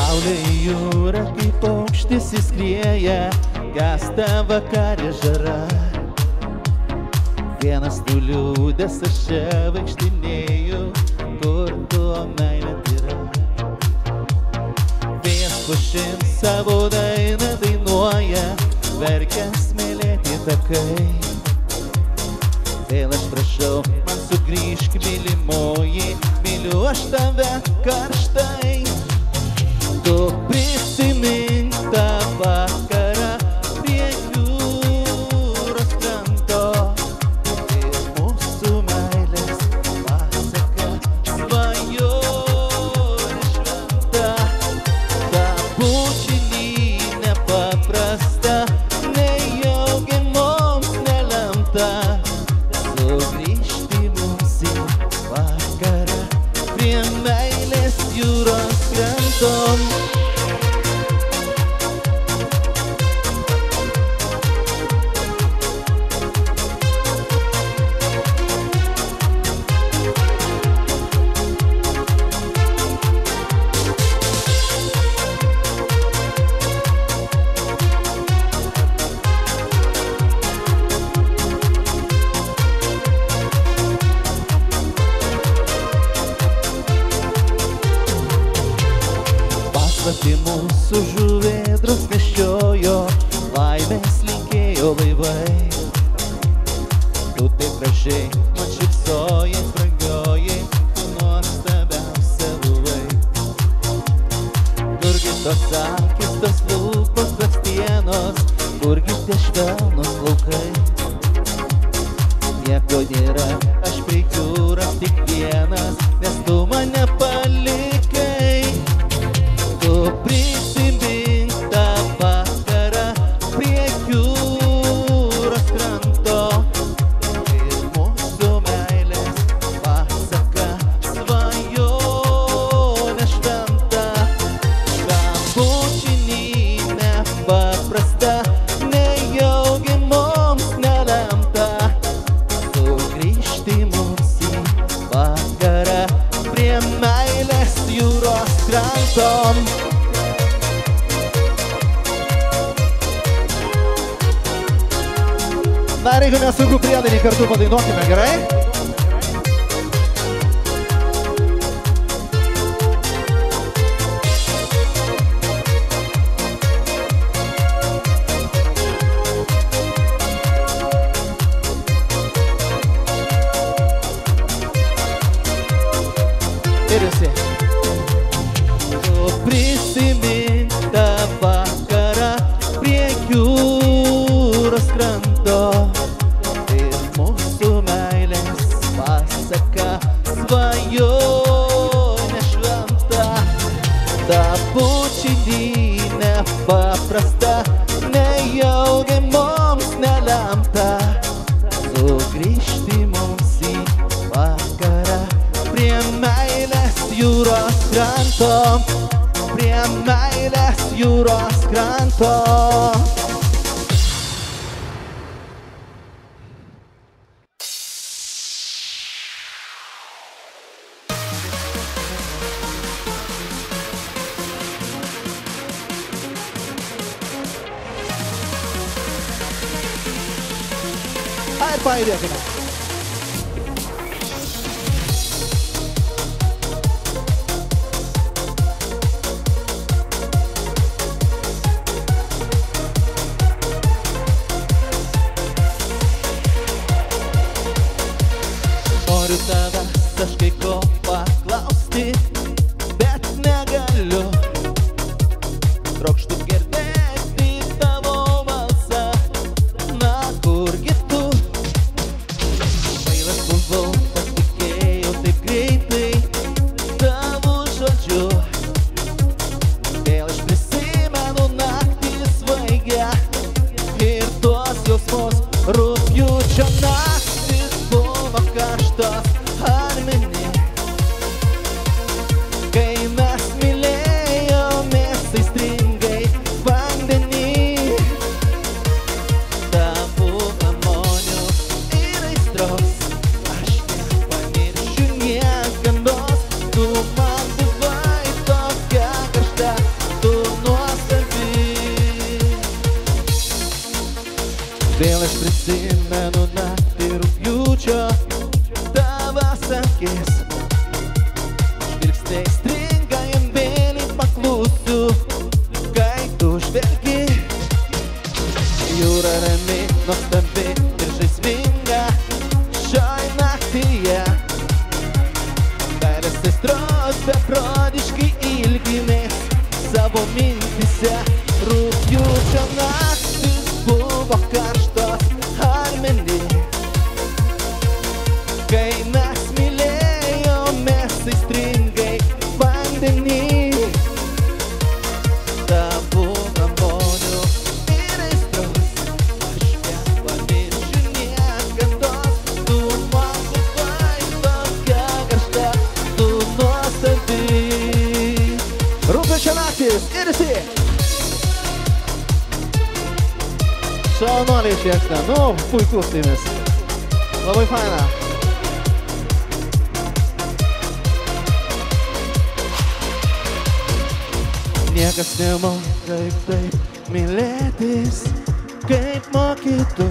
Saulė į jūrą kaip paukštis įskrieja, gęsta vakarė žara. Vienas nuliūdęs aš čia vaikštinėju, kur tu meilė tyra. Vėjas pušin savo dainą dainuoja, verkia smėlėti takai. Vėl aš prašau, man sugrįžk mylimoji, myliu aš tave karštai. Tu prisimink tą vakarą prie jūros kranto ir mūsų meilės pasaka svajonė šventa. Ta bučinį nepaprasta, nejaugi mums nelemta sugrįžti mums į vakarą prie meilės jūros kranto. Mūsų žuvėdros nešiojo, laimės linkėjo laivai. Tu taip gražiai man šypsojai, brangioji, nuostabiausia buvai. Kurgi tos akys, tos lūpos, blakstienos, kurgi tie švelnūs plaukai. Nieko nėra, aš prie jūros tik vienas, nes tu mane palikai. Tu prisimink tą vakarą prie jūros kranto ir mūsų meilės pasaka svajonė šventa. Ta bučinį nepaprasta, nejaugi mums nelemta sugrįžti mums į vakarą prie meilės jūros kranto. Dar jeigu nesaugu priedainį kartu padainuokime, gerai? Ir visi. Tu prisimink tą vakarą prie jūros kranto ir mūsų meilės pasaka svajonė šventa. Ta bučinį nepaprasta, nejaugi mums nelemta sugrįžti mums į vakarą prie meilės jūros kranto, prie meilės jūros kranto. Ir pajudėkime. Noriu tavęs kažkai ko paklausti, bet negaliu. Trokštu girdėti tavo balsą, na kurgi tu? prisimenu naktį rugpjūčio tavas akis. Žvilgsniai stringa jam vėliai paklusiu, kai tu žvelgi. Jūra rami, nuostabi ir žaisminga šioj naktyje. Darės aistros beprotiškai ilgimės savo mintise. Rugpjūčio naktis buvo karštos armeni, kai mes mylėjomės aistringai vandenį. Tavo ramonių ir aistros aš nepamiršiu niekados. Tu man buvai tokia karšta, tu nuostabi. Rugpjūčio naktis ir visi. Šaunuoliai šiekta, nu, puikus su jumis. Labai faina. Niekas nemoka taip mylėtis, kaip moki tu.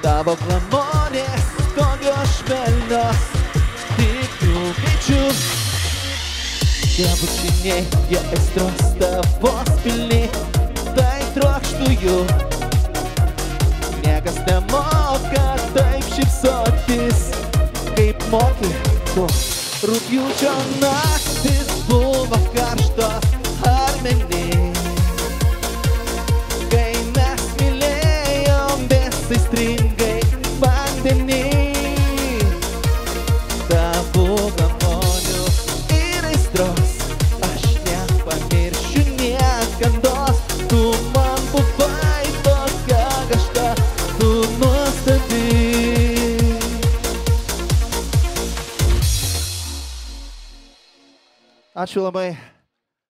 Tavo glamonės tokios švelnios, tik jų greičiu. Tie bučiniai, jie aistros tavos pilni, tai trokštu jų. Niekas nemoka taip šypsotis, kaip moki tu. Rugpjūčio naktis buvo karštos armeni, kai mes mylėjomės aistringai vandenį. Tavo glamonių ir aistros aš nepamiršiu niekados. Tu man buvai tokia karšta, tu nuostabi. Ačiū labai.